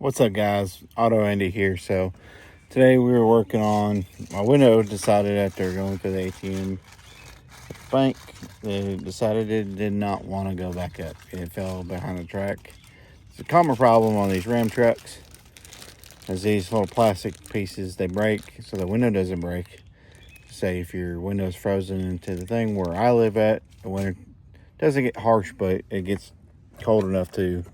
What's up, guys? Auto Andy here. So today we were working on my window. Decided after going to the ATM at the bank, they decided it did not want to go back up. It fell behind the track. It's a common problem on these Ram trucks, as these little plastic pieces, they break so the window doesn't break. Say if your window's frozen into the thing where I live at, the winter doesn't get harsh, but it gets cold enough to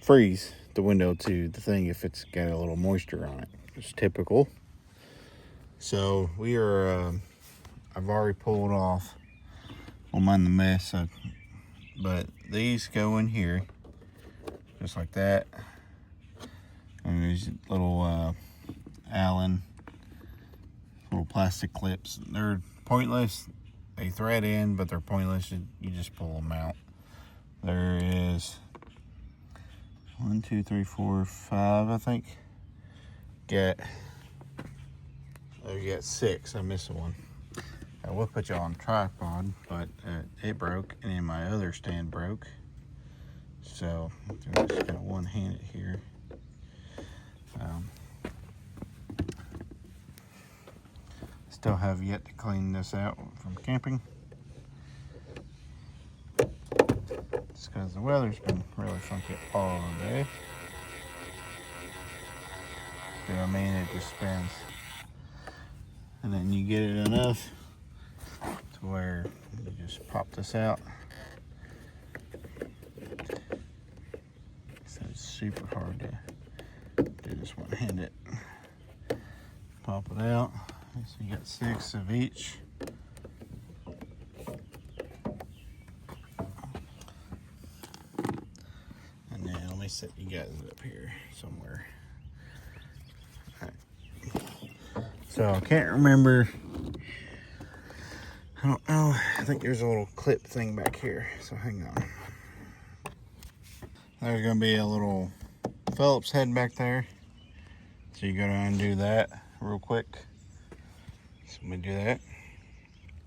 freeze the window to the thing if it's got a little moisture on it. It's typical. So we are, I've already pulled off. Won't mind the mess, but these go in here just like that. And these little Allen little plastic clips. They're pointless. They thread in, but they're pointless. You just pull them out. There is 1, 2, 3, 4, 5, I think. You got 6. I missed one. I will put you on tripod, but it broke, and then my other stand broke. So I'm just gonna one-hand it here. Still have yet to clean this out from camping. It's because the weather's been really funky all day. You know what I mean? It just spins. And then you get it enough to where you just pop this out. So it's super hard to do this one-handed. Pop it out. So you got 6 of each. And then let me set you guys up here somewhere. All right. So I can't remember. I don't know. I think there's a little clip thing back here. So hang on. There's gonna be a little Phillips head back there. So you gotta undo that real quick. So I'm gonna do that.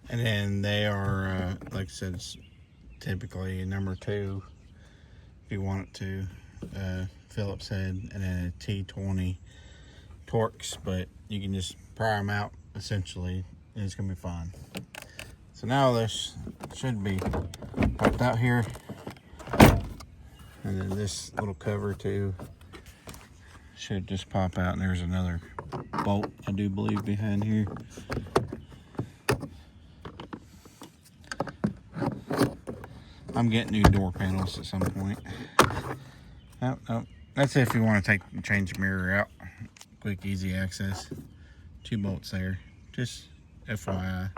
And then they are, like I said, it's typically number 2 if you want it to. Phillips head, and then a T20 Torx, but you can just pry them out essentially, and it's gonna be fine. So now this should be popped out here, and then this little cover too should just pop out, and there's another bolt I do believe behind here. I'm getting new door panels at some point. Oh, that's if you want to change the mirror out. Quick, easy access. 2 bolts there, just FYI.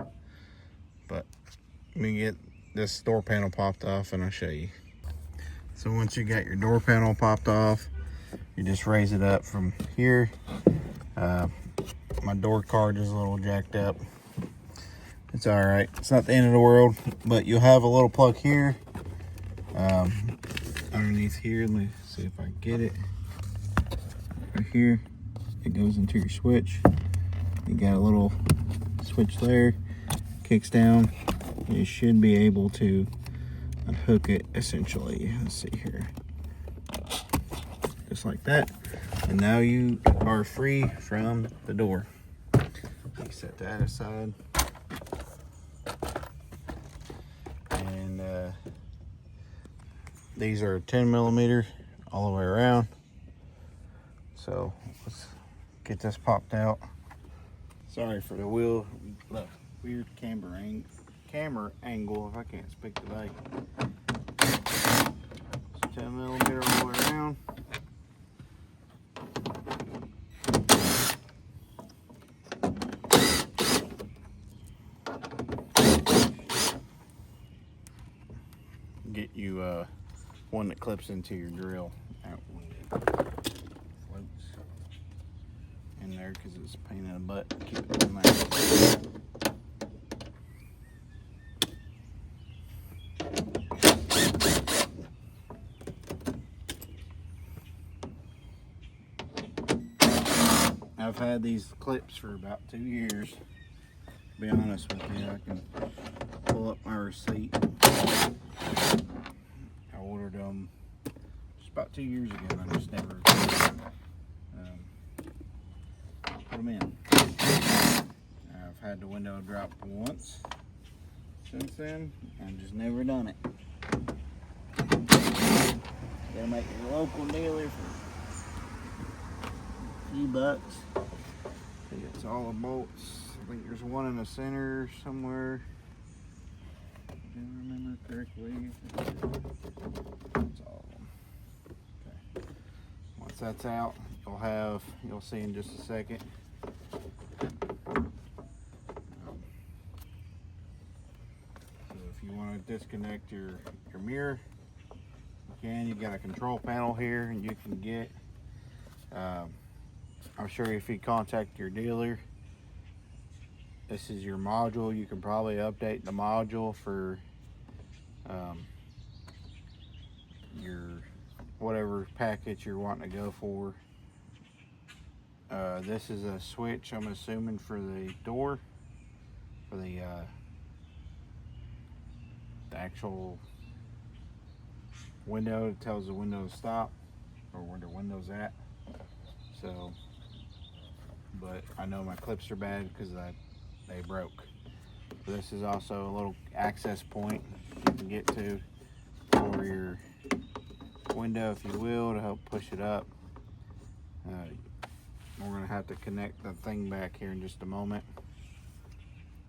But let me get this door panel popped off and I'll show you. So once you got your door panel popped off, you just raise it up from here. My door card is a little jacked up. It's all right. It's not the end of the world, but you'll have a little plug here. Underneath here, let me see if I can get it. Right here, it goes into your switch. You got a little switch there, kicks down. You should be able to unhook it essentially. Let's see here. Just like that. And now you are free from the door. Set that aside. And these are 10mm all the way around. So let's get this popped out. Sorry for the weird camera angle if I can't speak today. It's 10mm all the way around. Get you one that clips into your drill out when it floats in there, because it's a pain in the butt to keep it in there. I've had these clips for about 2 years. To be honest with you, I can pull up my receipt. I ordered them about 2 years ago, and I just never put them in. I've had the window drop once since then. I've just never done it. You gotta make your local dealer for a few bucks. It's all the bolts. I think there's one in the center somewhere. If I remember correctly. That's all of them. Okay. Once that's out, you'll see in just a second. So if you want to disconnect your mirror, you can. You've got a control panel here, and you can get. I'm sure if you contact your dealer, this is your module. You can probably update the module for your whatever package you're wanting to go for. This is a switch, I'm assuming, for the door, for the actual window. It tells the window to stop, or where the window's at. So, but I know my clips are bad because they broke. But this is also a little access point you can get to for your window, if you will, to help push it up. We're going to have to connect the thing back here in just a moment.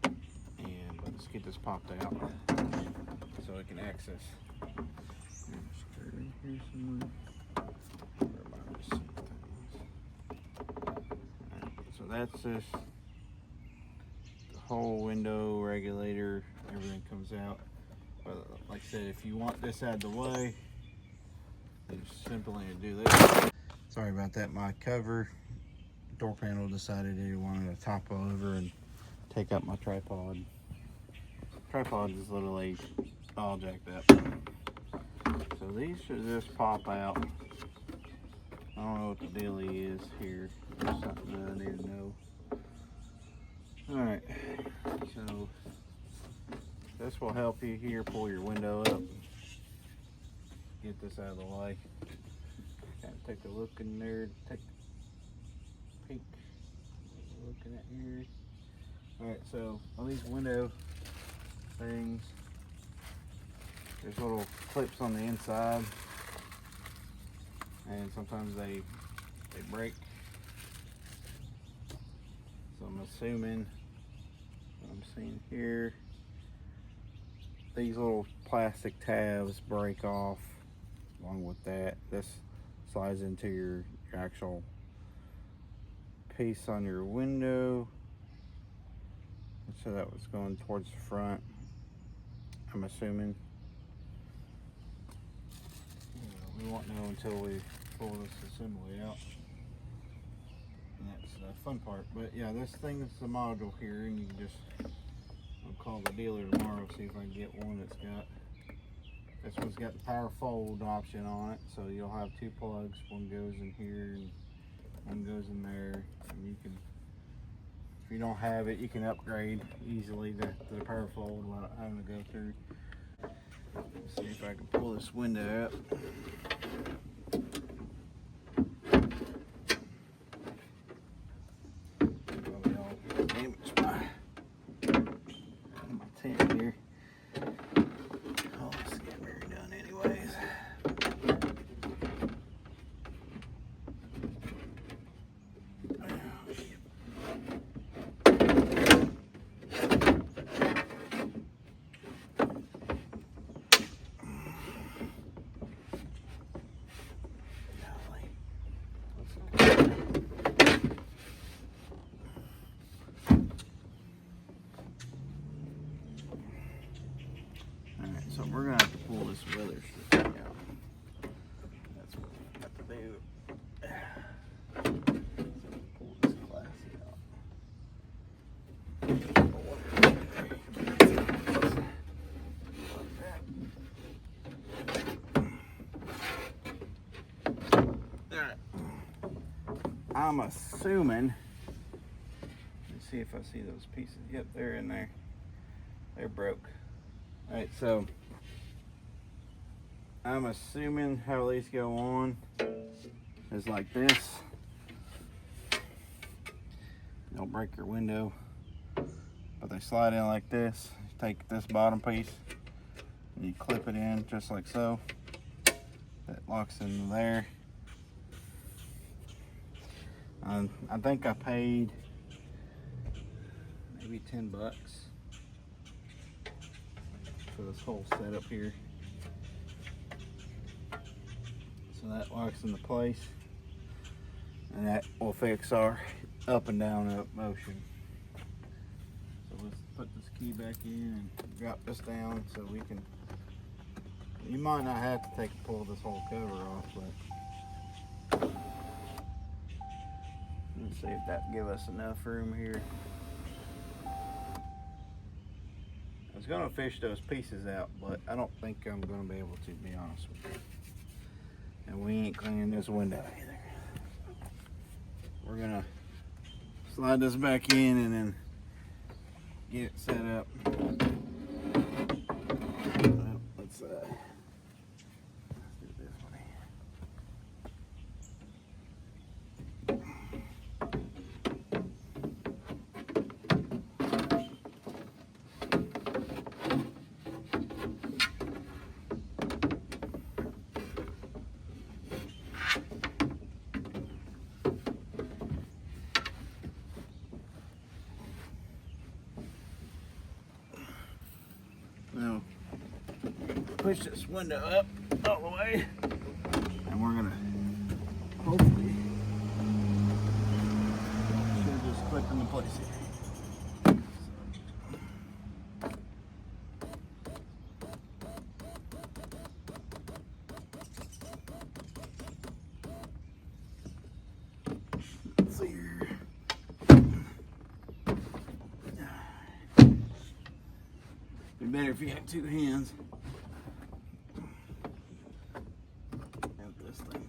And let's get this popped out so it can access. Here somewhere. So that's just the whole window regulator. Everything comes out. But like I said, if you want this out of the way, you just simply do this. Sorry about that. My cover door panel decided it wanted to topple over and take up my tripod. Tripod is literally all jacked up. So these should just pop out. I don't know what the dealie is here. There's something that I need to know. Alright, so this will help you here pull your window up. Get this out of the way. Kind of take a look in there, take a peek. Looking at here. Alright, so on these window things, there's little clips on the inside, and sometimes they break. So I'm assuming what I'm seeing here, these little plastic tabs break off. Along with that, this slides into your actual piece on your window. So that was going towards the front, I'm assuming. We won't know until we pull this assembly out. And that's the fun part. But yeah, this thing is the module here, and you can just, I'll call the dealer tomorrow, see if I can get one that's got, this one's got the power fold option on it. So you'll have two plugs, one goes in here and one goes in there. And you can, if you don't have it, you can upgrade easily to the power fold without having to go through. Let's see if I can pull this window up. Probably all damaged my tent here. Oh, let's get very done anyways. So we're gonna have to pull this weather strip out. That's what we have to do. So pull this glass out. Alright. I'm assuming, let's see if I see those pieces. Yep, they're in there. They're broke. Alright, so I'm assuming how these go on is like this. Don't break your window, but they slide in like this. You take this bottom piece and you clip it in just like so. That locks into there. I think I paid maybe 10 bucks for this whole setup here. So that locks into place, and that will fix our up and down up motion. So let's put this key back in and drop this down so we can, you might not have to pull this whole cover off, but let's see if that give us enough room here. I was gonna fish those pieces out, but I don't think I'm gonna be able to be honest with you. And we ain't cleaning this window either. We're gonna slide this back in and then get it set up. Well, let's do this one. Now, push this window up all the way, and we're gonna hopefully should just clip into place here. Let's see here. Be better if you had two hands. Got this thing.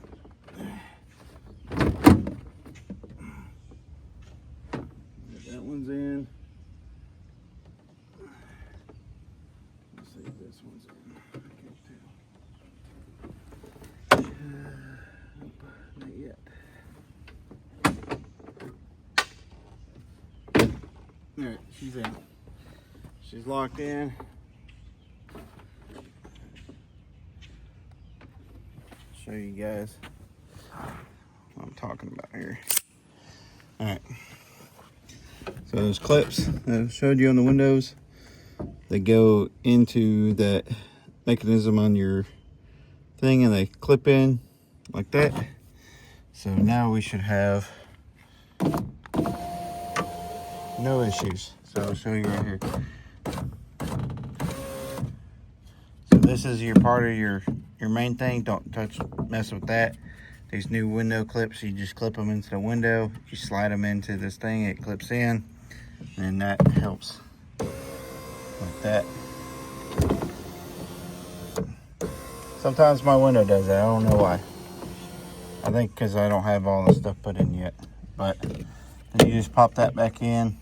That one's in. Let's see if this one's in. I can't tell. Not yet. Alright, she's in. She's locked in. Show you guys what I'm talking about here. Alright. So those clips that I showed you on the windows, they go into that mechanism on your thing and they clip in like that. So now we should have no issues. So I'll show you right here. So this is your part of your main thing. Don't mess with that. These new window clips, you just clip them into the window. You slide them into this thing, it clips in, and that helps like that. Sometimes my window does that. I don't know why. I think because I don't have all the stuff put in yet. But then you just pop that back in.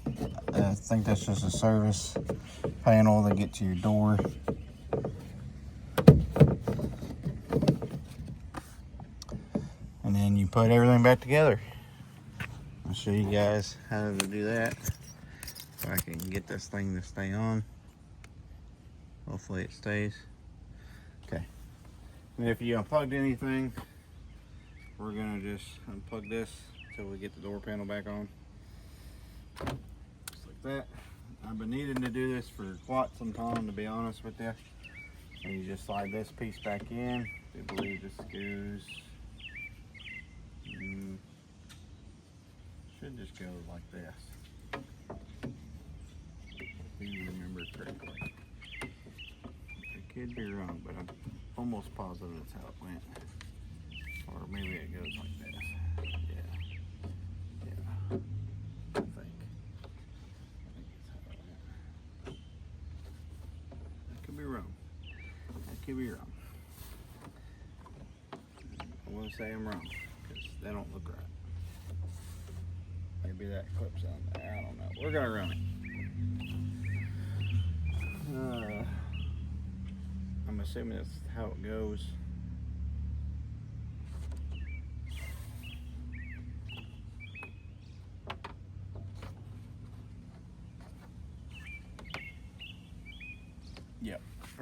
I think that's just a service panel that gets to your door. And then you put everything back together. I'll show you guys how to do that. If I can get this thing to stay on. Hopefully it stays. Okay. And if you unplugged anything, we're gonna just unplug this until we get the door panel back on. Just like that. I've been needing to do this for quite some time, to be honest with you. And you just slide this piece back in. I believe this goes, should just go like this. If you remember correctly. I could be wrong, but I'm almost positive that's how it went. Or maybe it goes like this. Yeah. I think that's how it went. I could be wrong. I could be wrong. I want to say I'm wrong, because they don't look right. Maybe that clips on there. I don't know. We're going to run it. I'm assuming that's how it goes.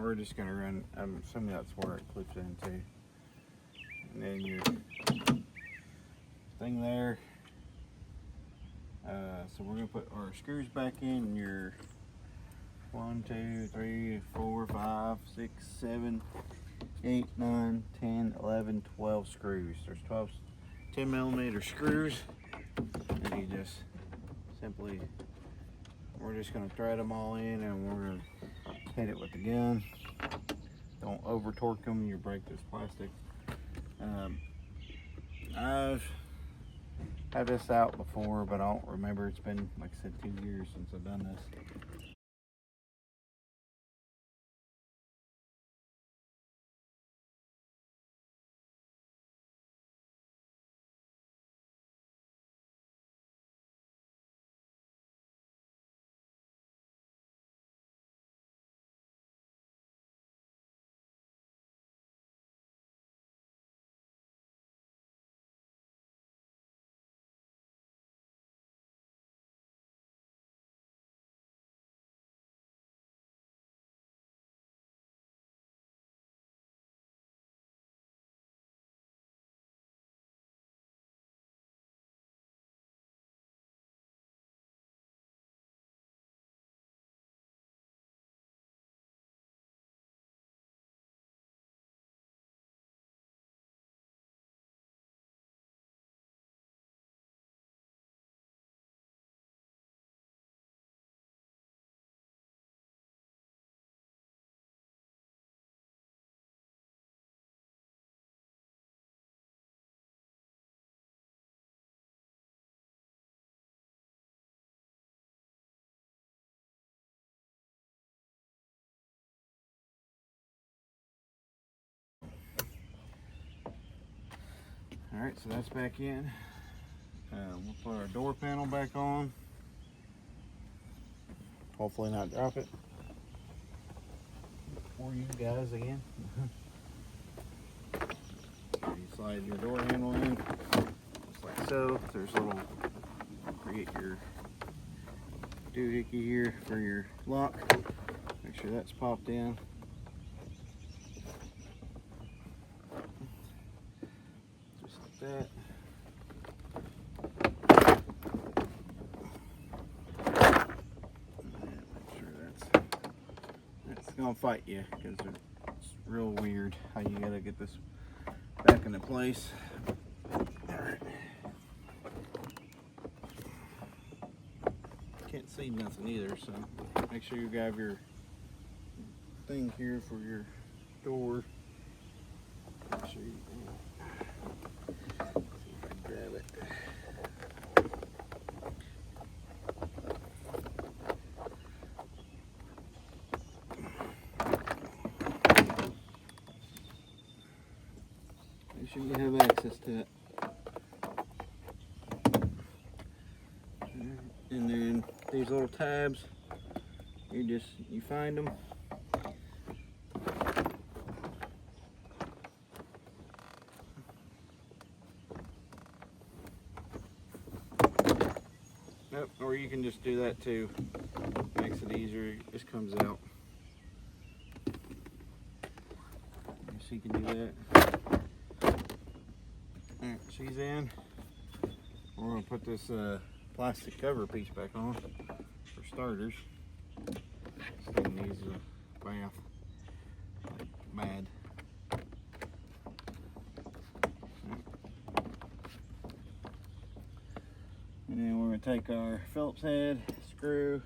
we're just gonna run, I'm assuming that's where it clips into. And then your thing there. So we're gonna put our screws back in your 1, 2, 3, 4, 5, 6, 7, 8, 9, 10, 11, 12 screws. There's 12 10mm screws, and you just simply, we're just gonna thread them all in, and we're gonna hit it with the gun. Don't over torque them, you break this plastic. I've had this out before, but I don't remember. It's been, like I said, 2 years since I've done this. All right, so that's back in. We'll put our door panel back on. Hopefully not drop it for you guys again. You slide your door handle in, just like so. There's a little, create your doohickey here for your lock. Make sure that's popped in. Just like that. Gonna fight you because it's real weird how you gotta get this back into place. All right. Can't see nothing either, so make sure you grab your thing here for your door. Make sure you see if I can grab it. Make sure you have access to it. And then these little tabs, you find them. Nope, or you can just do that too. Makes it easier. It just comes out. So you can do that. Alright, she's in. We're going to put this plastic cover piece back on for starters. This thing needs a bath like bad. And then we're going to take our Phillips head screw.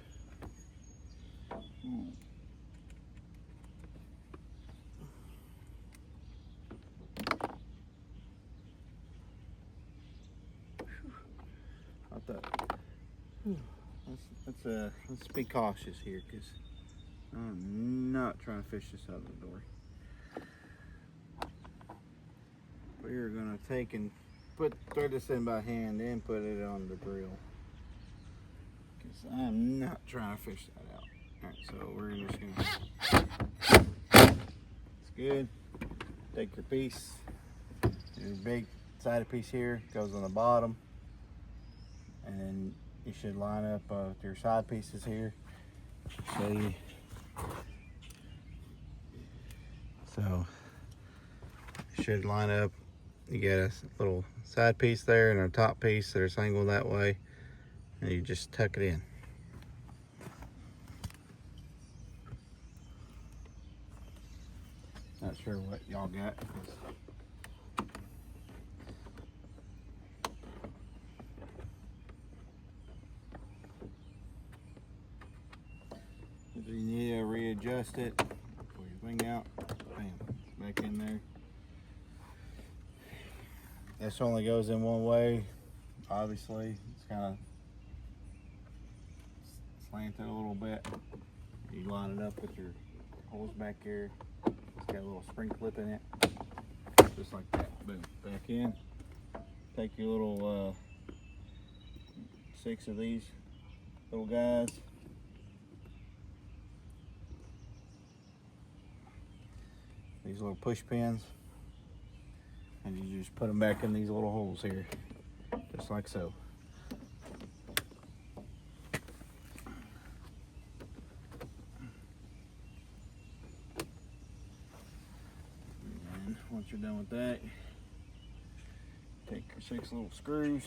Let's be cautious here because I'm not trying to fish this out of the door. We are going to take and thread this in by hand and put it on the grill because I'm not trying to fish that out. Alright, so we're just going to, it's good. Take your piece, your big sided piece here goes on the bottom, and then you should line up with your side pieces here. So So it should line up. You get a little side piece there and a top piece that are angled that way, and you just tuck it in. Not sure what y'all got. If you need to readjust it, pull your wing out, bam, back in there. This only goes in one way. Obviously, it's kind of slanted a little bit. You line it up with your holes back here. It's got a little spring clip in it, just like that. Boom, back in. Take your little 6 of these little guys. These little push pins, and you just put them back in these little holes here, just like so. And once you're done with that, take your 6 little screws,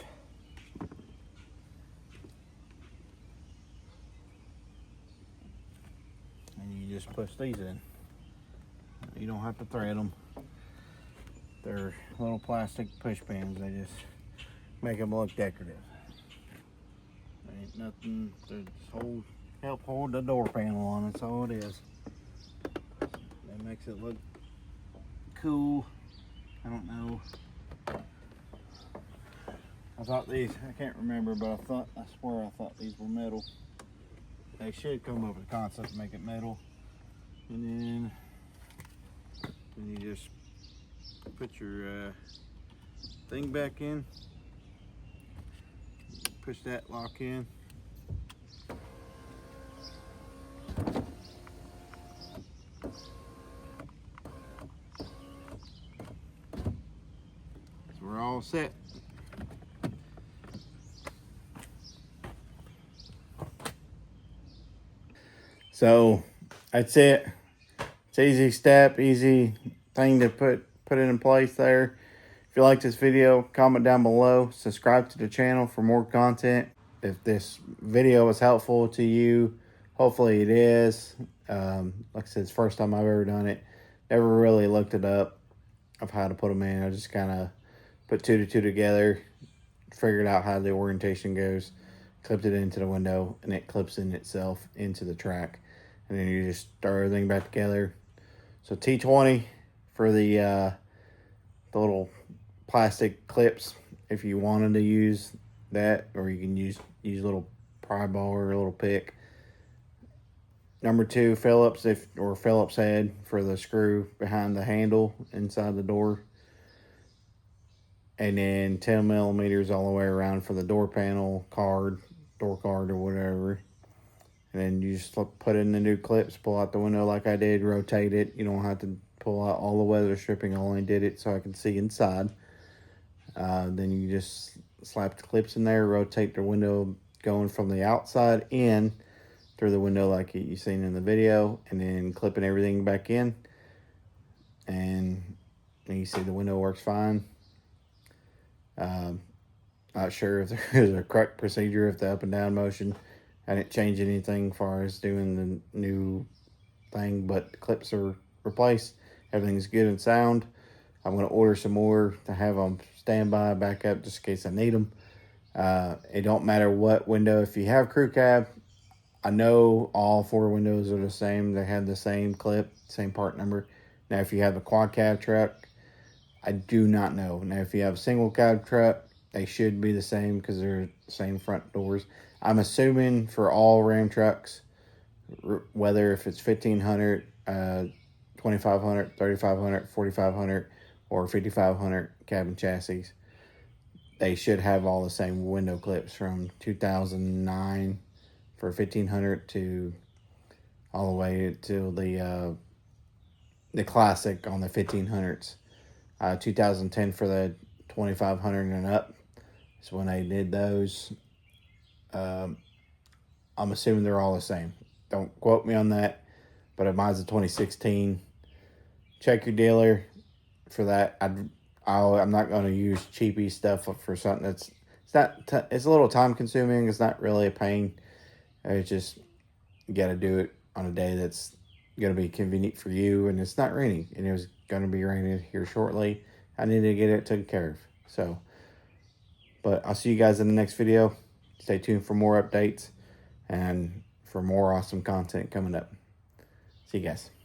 and you just push these in. You don't have to thread them. They're little plastic push pins. They just make them look decorative. There ain't nothing to just help hold the door panel on. That's all it is. That makes it look cool. I don't know. I thought these, I can't remember, but I swear I thought these were metal. They should come up with a concept to make it metal. And then you just put your thing back in, push that lock in. So we're all set. So that's it. It's easy step, easy thing to put it in place there. If you like this video, comment down below. Subscribe to the channel for more content. If this video was helpful to you, hopefully it is. Like I said, it's the first time I've ever done it. Never really looked it up of how to put them in. I just kind of put 2 to 2 together, figured out how the orientation goes, clipped it into the window, and it clips in itself into the track. And then you just throw everything back together. So T20 for the little plastic clips if you wanted to use that, or you can use a little pry bar or a little pick. Number 2 Phillips Phillips head for the screw behind the handle inside the door. And then 10 millimeters all the way around for the door panel door card or whatever. And then you just put in the new clips, pull out the window like I did, rotate it. You don't have to pull out all the weather stripping. I only did it so I can see inside. Then you just slap the clips in there, rotate the window going from the outside in through the window like you've seen in the video, and then clipping everything back in. And you see the window works fine. Not sure if there's a correct procedure, if the up and down motion. I didn't change anything as far as doing the new thing, but the clips are replaced. Everything's good and sound. I'm going to order some more to have on standby, back up, just in case I need them. It don't matter what window. If you have crew cab, I know all 4 windows are the same. They have the same clip, same part number. Now, if you have a quad cab truck, I do not know. Now, if you have a single cab truck, they should be the same because they're the same front doors. I'm assuming for all Ram trucks, whether if it's 1500, 2500, 3500, 4500, or 5500 cabin chassis, they should have all the same window clips from 2009 for 1500 to all the way to the classic on the 1500s. 2010 for the 2500 and up is when they did those. I'm assuming they're all the same. Don't quote me on that, but mine's a 2016. check your dealer for that. I'm not going to use cheapy stuff for something that's it's a little time consuming. It's not really a pain. It's just you got to do it on a day that's going to be convenient for you, and it's not raining, and it was going to be raining here shortly. I need to get it taken care of. So, but I'll see you guys in the next video. Stay tuned for more updates and for more awesome content coming up. See you guys.